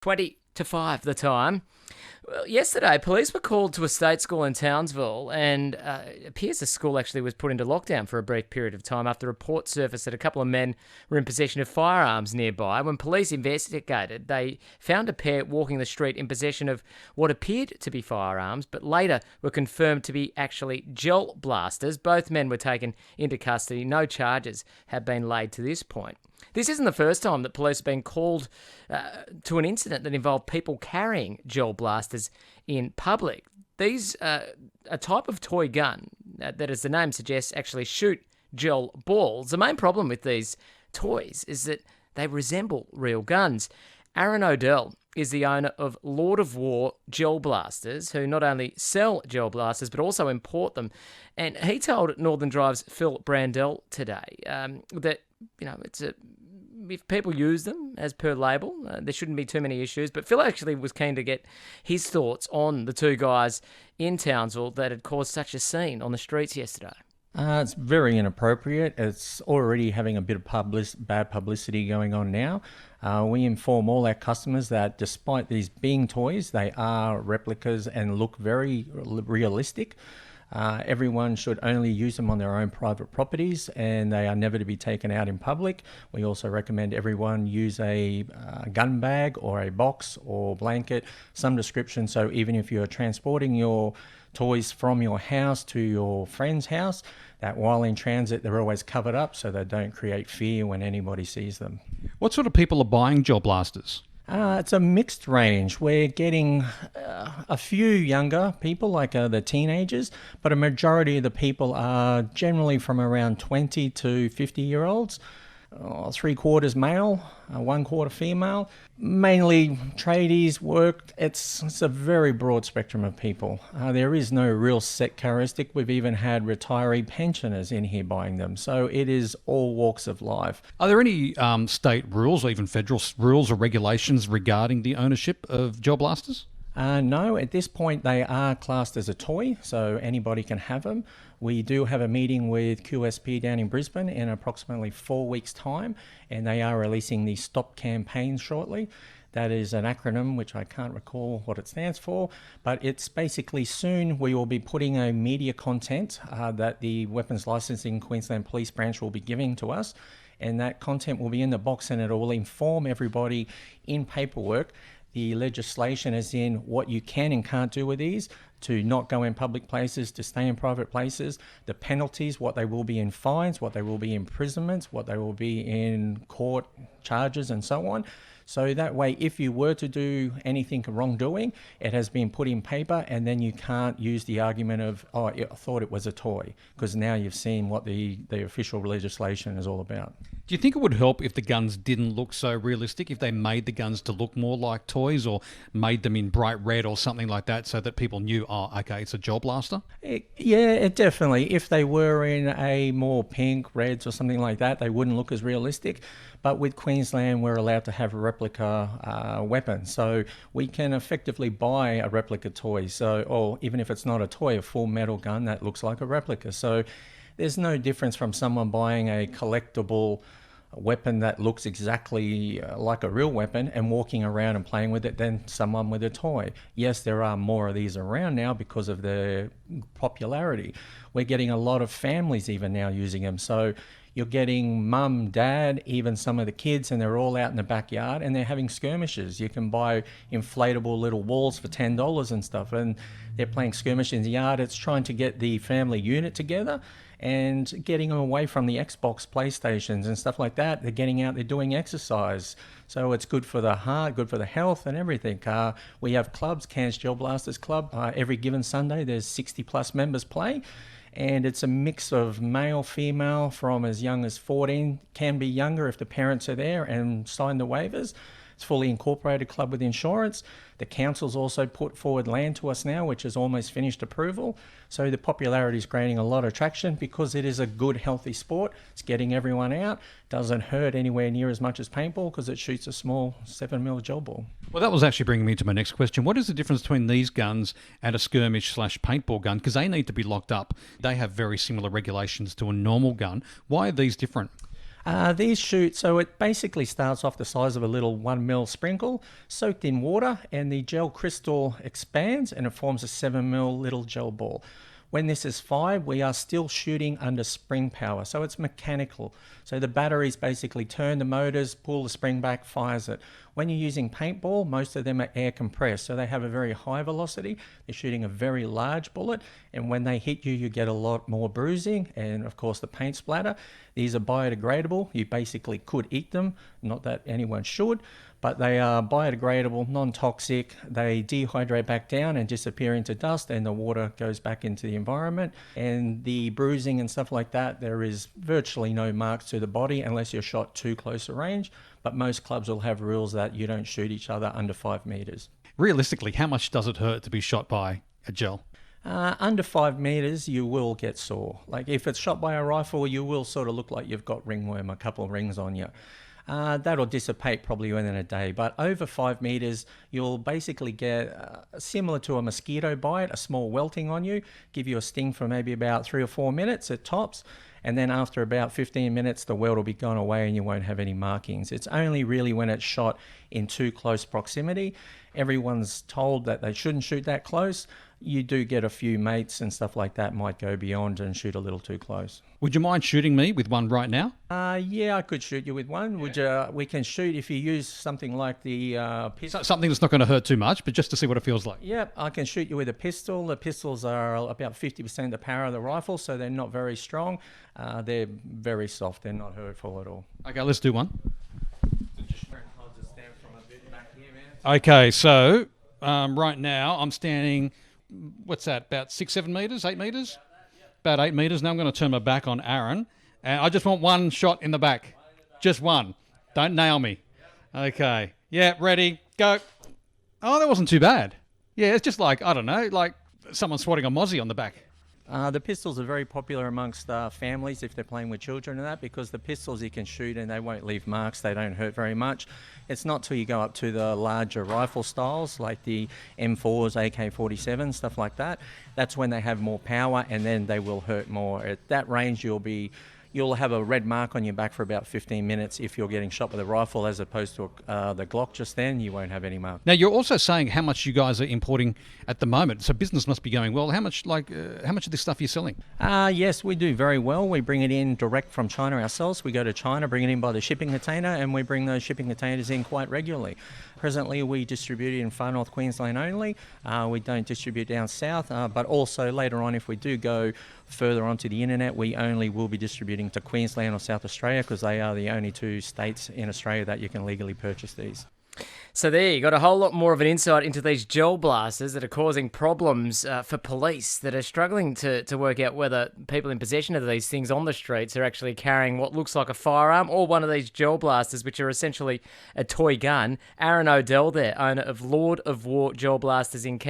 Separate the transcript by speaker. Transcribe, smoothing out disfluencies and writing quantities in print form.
Speaker 1: 20 to 5 the time. Well, yesterday, police were called to a state school in Townsville, and it appears the school actually was put into lockdown for a brief period of time after reports surfaced that a couple of men were in possession of firearms nearby. When police investigated, they found a pair walking the street in possession of what appeared to be firearms, but later were confirmed to be actually gel blasters. Both men were taken into custody. No charges have been laid to this point. This isn't the first time that police have been called to an incident that involved people carrying gel blasters in public. These are a type of toy gun that, as the name suggests, actually shoot gel balls. The main problem with these toys is that they resemble real guns. Aaron Odell is the owner of Lord of War Gel Blasters, who not only sell gel blasters but also import them. And he told Northern Drive's Phil Brandell today that it's if people use them as per label, there shouldn't be too many issues. But Phil actually was keen to get his thoughts on the two guys in Townsville that had caused such a scene on the streets yesterday.
Speaker 2: It's very inappropriate. It's already having a bit of bad publicity going on now. We inform all our customers that despite these being toys, they are replicas and look very realistic. Everyone should only use them on their own private properties, and they are never to be taken out in public. We also recommend everyone use a gun bag or a box or blanket, some description, so even if you're transporting your toys from your house to your friend's house, that while in transit they're always covered up so they don't create fear when anybody sees them.
Speaker 3: What sort of people are buying gel blasters?
Speaker 2: It's a mixed range. We're getting a few younger people, like the teenagers, but a majority of the people are generally from around 20 to 50-year-olds. 3/4 male, 1/4 female. Mainly tradies, work. It's a very broad spectrum of people. There is no real set characteristic. We've even had retiree pensioners in here buying them. So it is all walks of life.
Speaker 3: Are there any state rules or even federal rules or regulations regarding the ownership of gel blasters?
Speaker 2: No, at this point they are classed as a toy, so anybody can have them. We do have a meeting with QSP down in Brisbane in approximately 4 weeks' time, and they are releasing the Stop campaign shortly. That is an acronym which I can't recall what it stands for, but it's basically soon we will be putting a media content that the Weapons Licensing Queensland Police Branch will be giving to us, and that content will be in the box and it will inform everybody in paperwork the legislation as in what you can and can't do with these, to not go in public places, to stay in private places, the penalties, what they will be in fines, what they will be in imprisonments, what they will be in court charges and so on. So that way, if you were to do anything wrongdoing, it has been put in paper, and then you can't use the argument of, oh, I thought it was a toy, because now you've seen what the official legislation is all about.
Speaker 3: Do you think it would help if the guns didn't look so realistic, if they made the guns to look more like toys or made them in bright red or something like that so that people knew, oh, okay, it's a gel blaster?
Speaker 2: It definitely. If they were in a more pink, reds or something like that, they wouldn't look as realistic. But with Queensland, we're allowed to have a replica weapon. So we can effectively buy a replica toy. So, or even if it's not a toy, a full metal gun that looks like a replica. So there's no difference from someone buying a collectible weapon that looks exactly like a real weapon and walking around and playing with it than someone with a toy. Yes, there are more of these around now because of their popularity. We're getting a lot of families even now using them. So you're getting mum, dad, even some of the kids, and they're all out in the backyard and they're having skirmishes. You can buy inflatable little walls for $10 and stuff, and they're playing skirmish in the yard. It's trying to get the family unit together and getting them away from the Xbox, PlayStations and stuff like that. They're getting out, they're doing exercise. So it's good for the heart, good for the health and everything. We have clubs, Cairns Gel Blasters Club. Every given Sunday, there's 60 plus members play. And it's a mix of male, female, from as young as 14, can be younger if the parents are there and sign the waivers. It's fully incorporated club with insurance. The council's also put forward land to us now, which is almost finished approval. So the popularity is gaining a lot of traction because it is a good, healthy sport. It's getting everyone out. Doesn't hurt anywhere near as much as paintball because it shoots a small 7mm gel ball.
Speaker 3: Well, that was actually bringing me to my next question. What is the difference between these guns and a skirmish/paintball gun? Because they need to be locked up. They have very similar regulations to a normal gun. Why are these different?
Speaker 2: These shoot, so it basically starts off the size of a little 1 ml sprinkle, soaked in water, and the gel crystal expands and it forms a 7 ml little gel ball. When this is fired, we are still shooting under spring power, so it's mechanical. So the batteries basically turn the motors, pull the spring back, fires it. When you're using paintball, most of them are air compressed, so they have a very high velocity. They're shooting a very large bullet, and when they hit you, you get a lot more bruising and, of course, the paint splatter. These are biodegradable. You basically could eat them, not that anyone should, but they are biodegradable, non-toxic. They dehydrate back down and disappear into dust, and the water goes back into the environment. And the bruising and stuff like that, there is virtually no marks to the body unless you're shot too close a range. But most clubs will have rules that you don't shoot each other under 5 meters.
Speaker 3: Realistically, how much does it hurt to be shot by a gel?
Speaker 2: Under 5 meters, you will get sore. Like if it's shot by a rifle, you will sort of look like you've got ringworm, a couple of rings on you. That'll dissipate probably within a day, but over 5 meters, you'll basically get similar to a mosquito bite, a small welting on you, give you a sting for maybe about 3 or 4 minutes at tops, and then after about 15 minutes, the welt will be gone away and you won't have any markings. It's only really when it's shot in too close proximity. Everyone's told that they shouldn't shoot that close. You do get a few mates and stuff like that might go beyond and shoot a little too close.
Speaker 3: Would you mind shooting me with one right now?
Speaker 2: Yeah, I could shoot you with one. We can shoot if you use something like the pistol.
Speaker 3: Something that's not going to hurt too much, but just to see what it feels like.
Speaker 2: Yep, I can shoot you with a pistol. The pistols are about 50% the power of the rifle, so they're not very strong. They're very soft. They're not hurtful at all.
Speaker 3: Okay, let's do one. Okay, so right now I'm standing, what's that, about 6, 7 meters, 8 meters? About 8 meters. Now I'm going to turn my back on Aaron, and I just want one shot in the back. Just one. Don't nail me. Okay. Yeah, ready, go. Oh, that wasn't too bad. Yeah, it's just like, I don't know, like someone swatting a mozzie on the back.
Speaker 2: The pistols are very popular amongst families if they're playing with children and that, because the pistols you can shoot and they won't leave marks, they don't hurt very much. It's not till you go up to the larger rifle styles like the M4s, AK-47, stuff like that. That's when they have more power and then they will hurt more. At that range you'll have a red mark on your back for about 15 minutes if you're getting shot with a rifle, as opposed to the Glock just then, you won't have any mark.
Speaker 3: Now, you're also saying how much you guys are importing at the moment, so business must be going well. How much of this stuff are you selling?
Speaker 2: Yes, we do very well. We bring it in direct from China ourselves. We go to China, bring it in by the shipping container, and we bring those shipping containers in quite regularly. Presently, we distribute in far north Queensland only. We don't distribute down south, but also later on, if we do go further onto the internet, we only will be distributing to Queensland or South Australia, because they are the only 2 states in Australia that you can legally purchase these.
Speaker 1: So there you got a whole lot more of an insight into these gel blasters that are causing problems for police that are struggling to work out whether people in possession of these things on the streets are actually carrying what looks like a firearm or one of these gel blasters, which are essentially a toy gun. Aaron O'Dell there, owner of Lord of War Gel Blasters in Cairns.